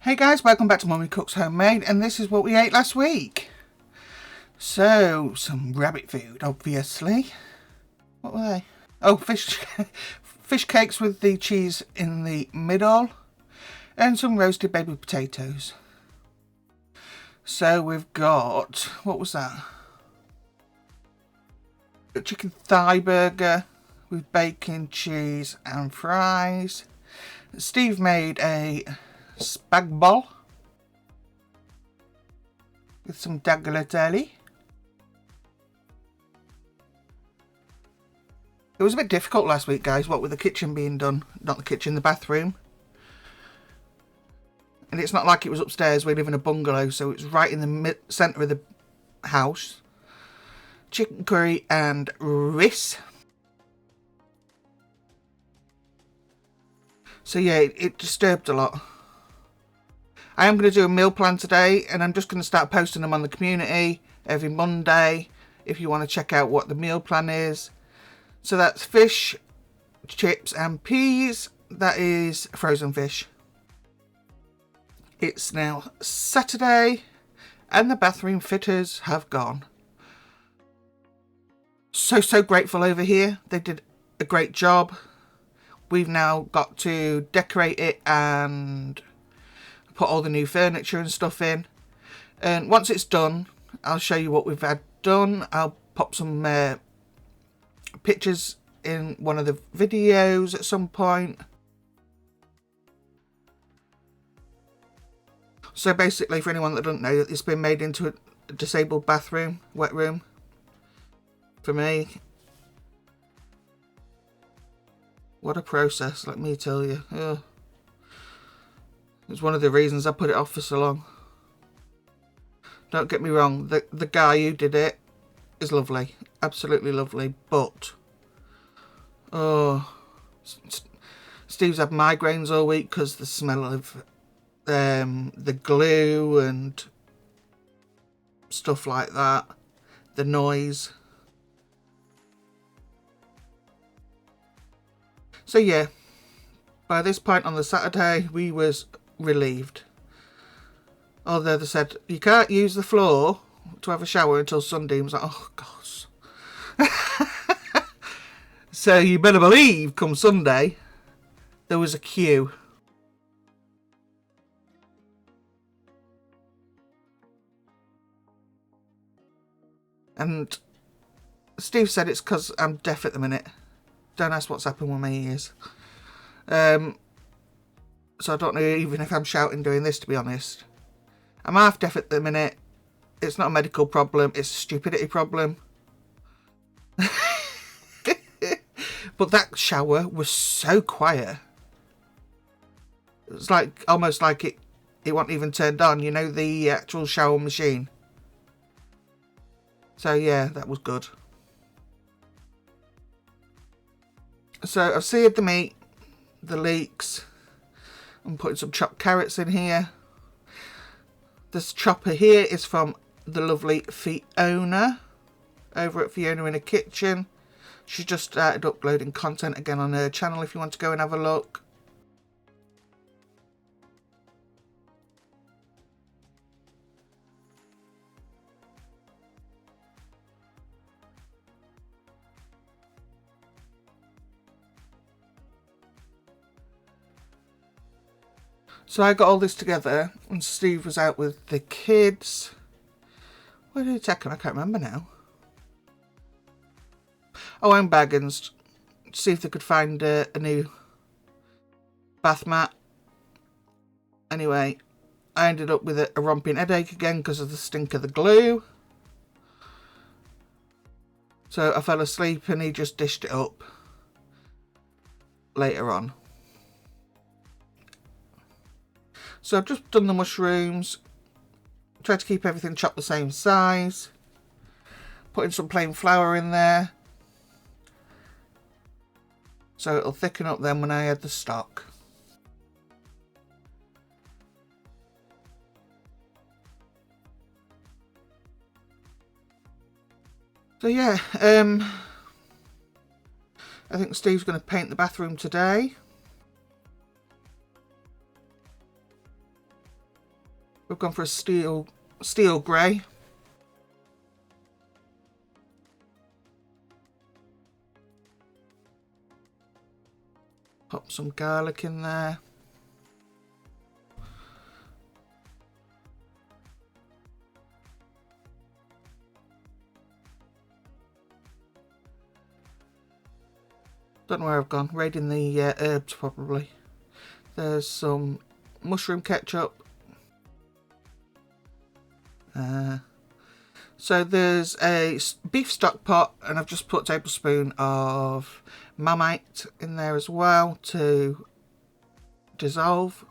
Hey guys, welcome back to Mummy Cooks Homemade, and this is what we ate last week. So, some rabbit food, obviously. What were they? Oh, fish cakes with the cheese in the middle, and some roasted baby potatoes. So we've got, what was that? A chicken thigh burger with bacon, cheese and fries. Steve made a spag bol with some tagliatelle. It was a bit difficult last week, guys, what with the kitchen being done. Not the kitchen, the bathroom. And it's not like it was upstairs. We live in a bungalow, so it's right in the centre of the house. Chicken curry and rice. So yeah, it disturbed a lot. I am going to do a meal plan today, and I'm just going to start posting them on the community every Monday if you want to check out what the meal plan is. So that's fish, chips and peas. That is frozen fish. It's now Saturday and the bathroom fitters have gone. So grateful over here. They did a great job. We've now got to decorate it and put all the new furniture and stuff in. And once it's done, I'll show you what we've had done. I'll pop some pictures in one of the videos at some point. So basically, for anyone that doesn't know, it's been made into a disabled bathroom, wet room, for me. What a process, let me tell you. Oh. It's one of the reasons I put it off for so long. Don't get me wrong, the guy who did it is lovely, absolutely lovely, but Steve's had migraines all week because the smell of the glue and stuff like that, the noise. So yeah, by this point on the Saturday we was relieved. Although they said you can't use the floor to have a shower until Sunday. I was like, oh gosh. So you better believe come Sunday there was a queue. And Steve said it's because I'm deaf at the minute. Don't ask what's happened with my ears. So I don't know even if I'm shouting doing this, to be honest. I'm half deaf at the minute. It's not a medical problem, it's a stupidity problem. But that shower was so quiet. It was like almost like it wasn't even turned on, you know, the actual shower machine. So yeah, that was good. So I've seared the meat, the leeks. I'm putting some chopped carrots in here. This chopper here is from the lovely Fiona over at Fiona in a Kitchen. She's just started uploading content again on her channel if you want to go and have a look. So I got all this together and Steve was out with the kids. Where did he take him? I can't remember now. Oh, and Baggins. See if they could find a new bath mat. Anyway, I ended up with a romping headache again because of the stink of the glue. So I fell asleep and he just dished it up later on. So I've just done the mushrooms. Tried to keep everything chopped the same size. Putting some plain flour in there. So it'll thicken up then when I add the stock. So yeah, I think Steve's going to paint the bathroom today. We've gone for a steel grey. Pop some garlic in there. Don't know where I've gone. Raiding the herbs probably. There's some mushroom ketchup. So there's a beef stock pot, and I've just put a tablespoon of Marmite in there as well to dissolve.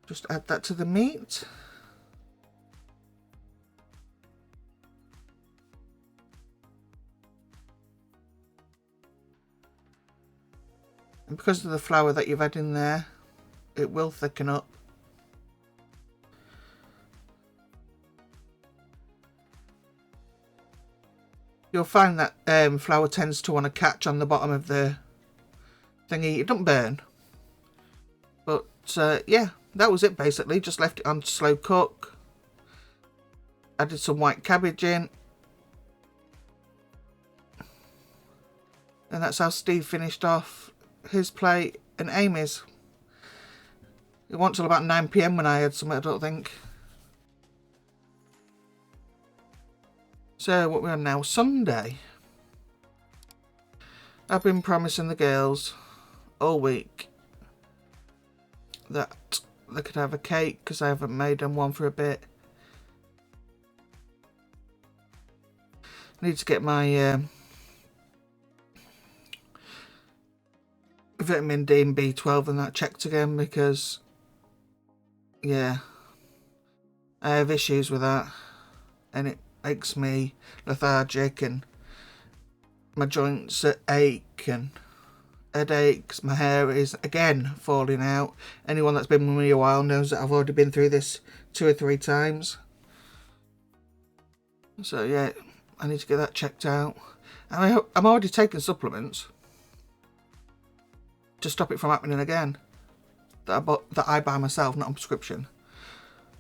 Just add that to the meat. And because of the flour that you've had in there, it will thicken up. You'll find that flour tends to want to catch on the bottom of the thingy. It doesn't burn. But yeah, that was it basically. Just left it on slow cook. Added some white cabbage in. And that's how Steve finished off his plate and Amy's. It wasn't till about 9 PM when I had some, I don't think. So what we're on now, Sunday. I've been promising the girls all week that they could have a cake because I haven't made them one for a bit. I need to get my vitamin D and B12 and that checked again because, yeah, I have issues with that and it makes me lethargic and my joints ache and headaches. My hair is again falling out. Anyone that's been with me a while knows that I've already been through this 2 or 3 times. So yeah, I need to get that checked out. And I'm already taking supplements to stop it from happening again. That I buy myself, not on prescription.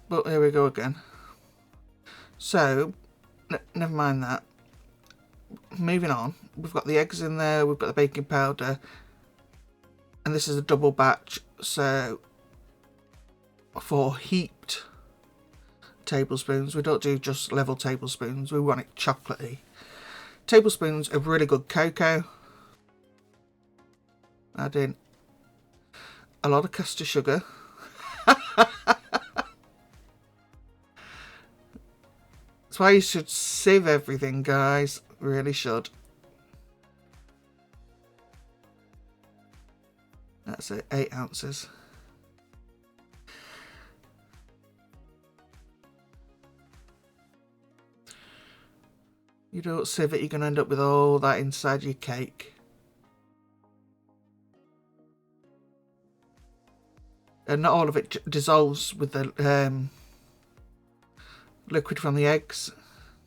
But here we go again. So never mind that. Moving on, we've got the eggs in there, we've got the baking powder, and this is a double batch, so 4 heaped tablespoons. We don't do just level tablespoons, we want it chocolatey. Tablespoons of really good cocoa. Add in a lot of caster sugar. That's why you should sieve everything, guys. Really should. That's it, 8 ounces. You don't sieve it, you're going to end up with all that inside your cake. And not all of it dissolves with the liquid from the eggs,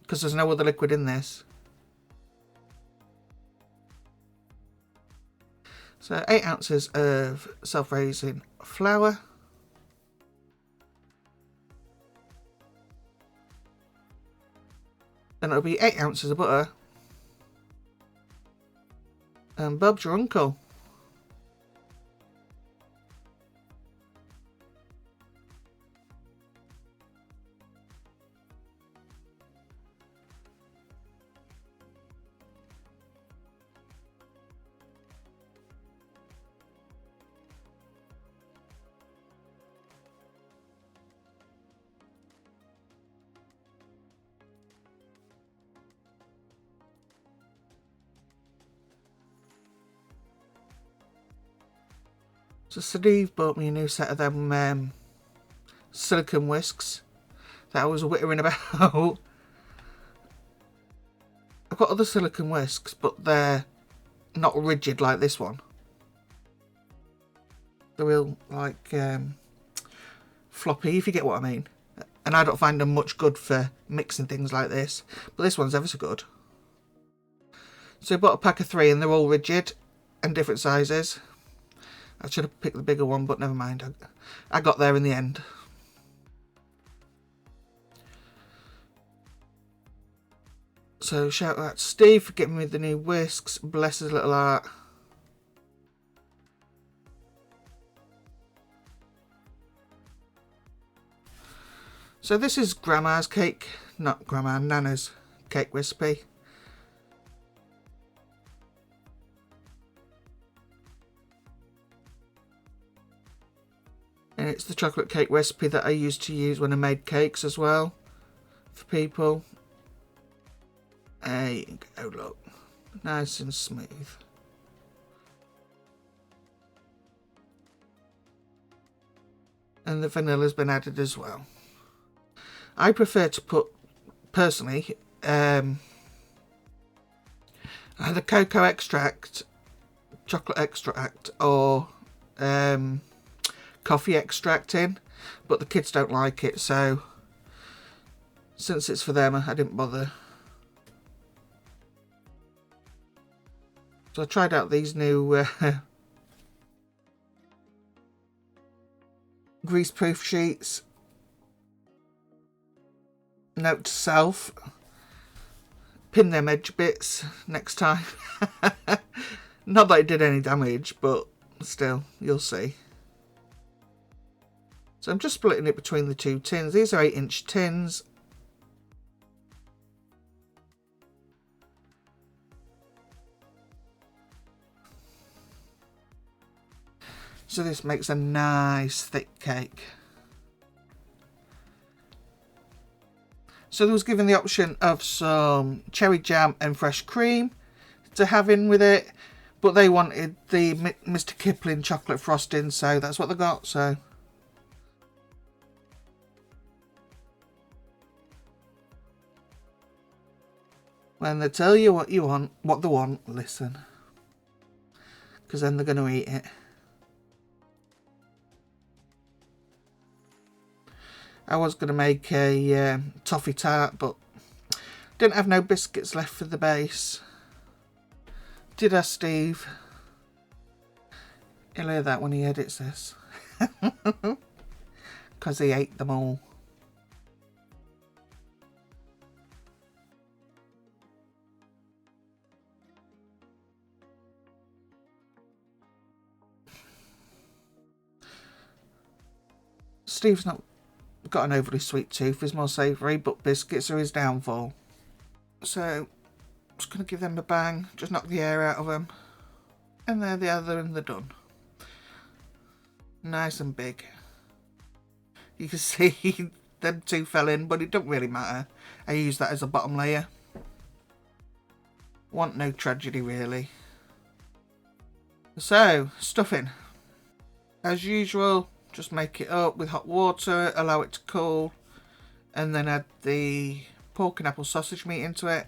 because there's no other liquid in this. So 8 ounces of self-raising flour. Then it'll be 8 ounces of butter. And Bob's your uncle. So Steve bought me a new set of them silicone whisks that I was whittering about. I've got other silicone whisks, but they're not rigid like this one. They're real like floppy, if you get what I mean. And I don't find them much good for mixing things like this, but this one's ever so good. So I bought a pack of 3 and they're all rigid. and different sizes. I should have picked the bigger one, but never mind. I got there in the end. So shout out to Steve for giving me the new whisks. Bless his little heart. So this is Grandma's cake, not Grandma, Nana's cake recipe. And it's the chocolate cake recipe that I used to use when I made cakes as well for people. There you go, look. Nice and smooth. And the vanilla's been added as well. I prefer to put, personally, either cocoa extract, chocolate extract, or coffee extract in, but the kids don't like it, so since it's for them, I didn't bother. So I tried out these new grease-proof sheets. Note to self, pin them edge bits next time. Not that it did any damage, but still, you'll see. So I'm just splitting it between the two tins. These are 8-inch tins. So this makes a nice thick cake. So there was given the option of some cherry jam and fresh cream to have in with it, but they wanted the Mr. Kipling chocolate frosting, so that's what they got. So when they tell you what you want, what they want, listen, because then they're going to eat it. I was going to make a toffee tart, but didn't have no biscuits left for the base. Did I, Steve? He'll hear that when he edits this. Because he ate them all. Steve's not got an overly sweet tooth, is more savoury, but biscuits are his downfall. So just going to give them a bang, just knock the air out of them, and there they are, and they're done. Nice and big. You can see them two fell in, but it don't really matter. I use that as a bottom layer. Want no tragedy really. So stuffing, as usual. Just make it up with hot water, allow it to cool, and then add the pork and apple sausage meat into it.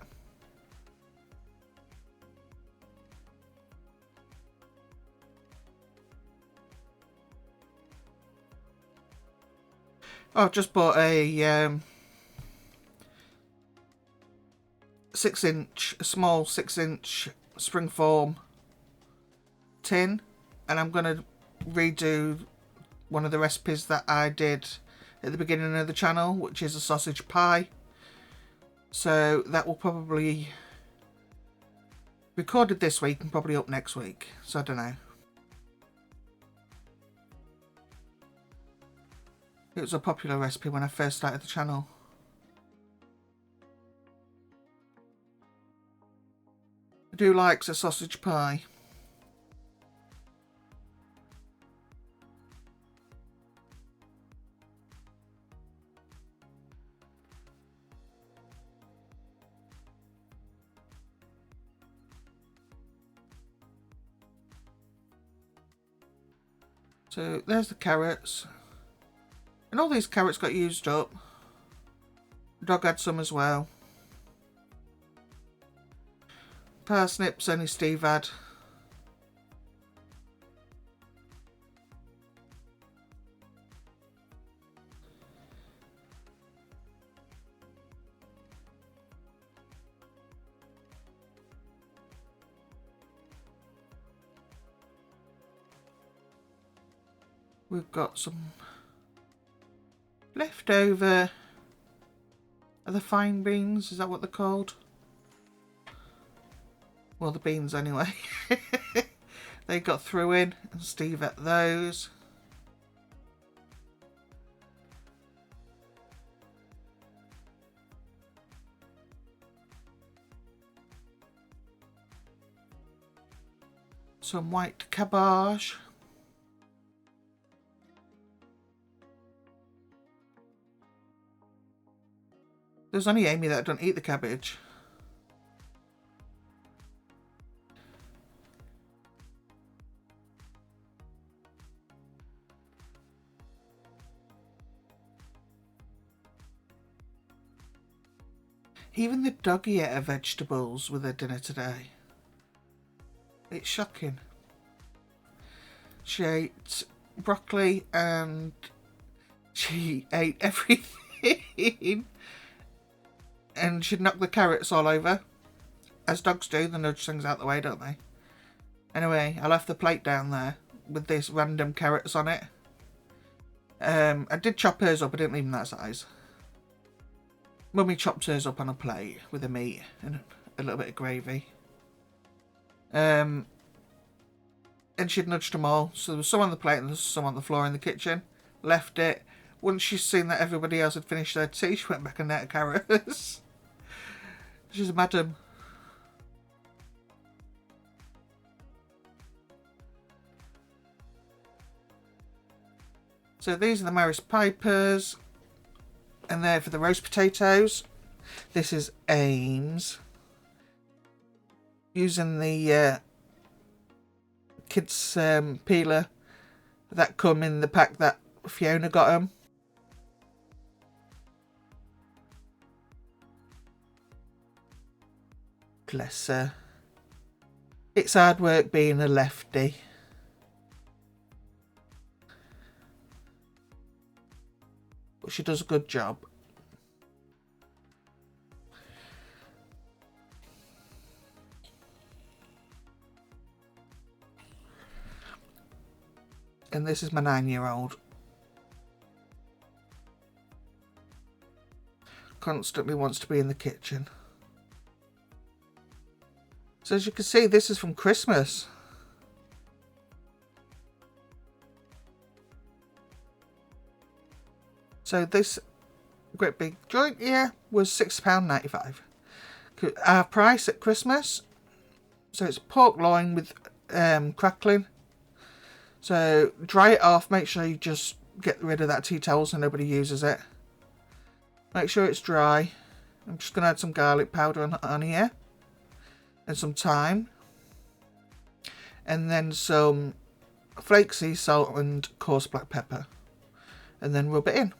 Oh, I've just bought a 6-inch, a small 6-inch springform tin, and I'm going to redo one of the recipes that I did at the beginning of the channel, which is a sausage pie. So that will probably recorded this week and probably up next week. So I don't know. It was a popular recipe when I first started the channel. I do like a sausage pie. So there's the carrots. And all these carrots got used up. Dog had some as well. Parsnips only Steve had. We've got some leftover, are the fine beans, is that what they're called? Well, the beans anyway. They got through in, and Steve ate those. Some white cabbage. There's only Amy that don't eat the cabbage. Even the doggy ate her vegetables with her dinner today. It's shocking. She ate broccoli and she ate everything. And she'd knock the carrots all over. As dogs do, they nudge things out the way, don't they? Anyway, I left the plate down there with these random carrots on it. I did chop hers up, I didn't leave them that size. Mummy chopped hers up on a plate with the meat and a little bit of gravy. And she'd nudged them all. So there was some on the plate and there was some on the floor in the kitchen. Left it. Once she's seen that everybody else had finished their tea, she went back and ate carrots. She's a madam. So these are the Maris Pipers. And there for the roast potatoes. This is Ames. Using the kids peeler that come in the pack that Fiona got them. Bless her. It's hard work being a lefty. But she does a good job. And this is my 9-year-old. Constantly wants to be in the kitchen. So as you can see, this is from Christmas. So this great big joint here was £6.95. Our price at Christmas. So it's pork loin with crackling. So dry it off. Make sure you just get rid of that tea towel so nobody uses it. Make sure it's dry. I'm just going to add some garlic powder on here. And some thyme. And then some flake sea salt and coarse black pepper. And then rub it in.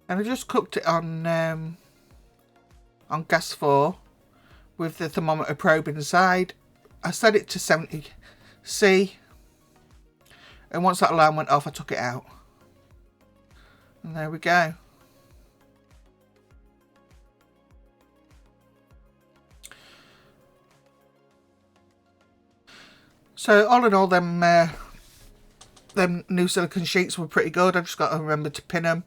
And I just cooked it on gas 4 with the thermometer probe inside. I set it to 70°C. And once that alarm went off, I took it out. And there we go. So all in all, them new silicone sheets were pretty good. I just got to remember to pin them.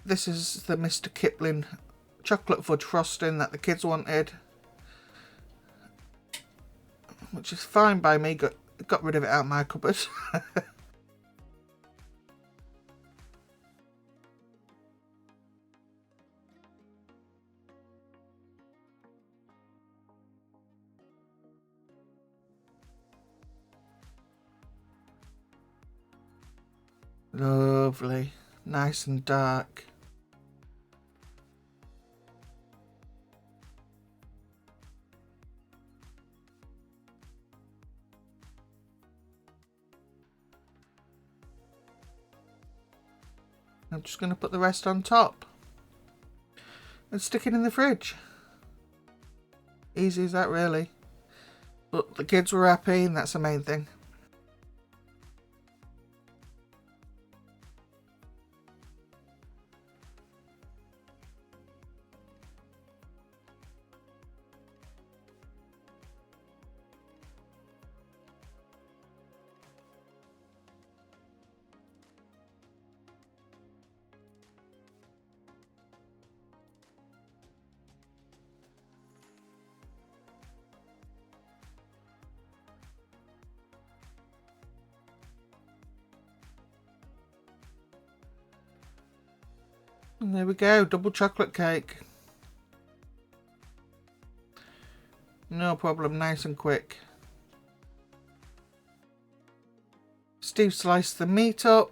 This is the Mr. Kipling chocolate fudge frosting that the kids wanted, which is fine by me. Got rid of it out of my cupboard. Lovely. Nice and dark. I'm just going to put the rest on top and stick it in the fridge. Easy as that, really. But the kids were happy, and that's the main thing. And there we go, double chocolate cake. No problem, nice and quick. Steve sliced the meat up.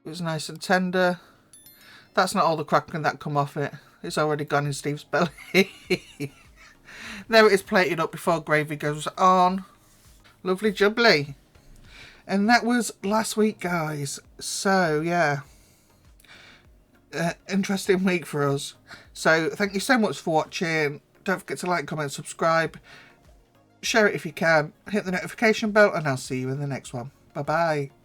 It was nice and tender. That's not all the cracking that come off it. It's already gone in Steve's belly. There it is, plated up before gravy goes on. Lovely jubbly. And that was last week, guys. So, yeah. Interesting week for us. So, thank you so much for watching. Don't forget to like, comment, subscribe. Share it if you can. Hit the notification bell, and I'll see you in the next one. Bye-bye.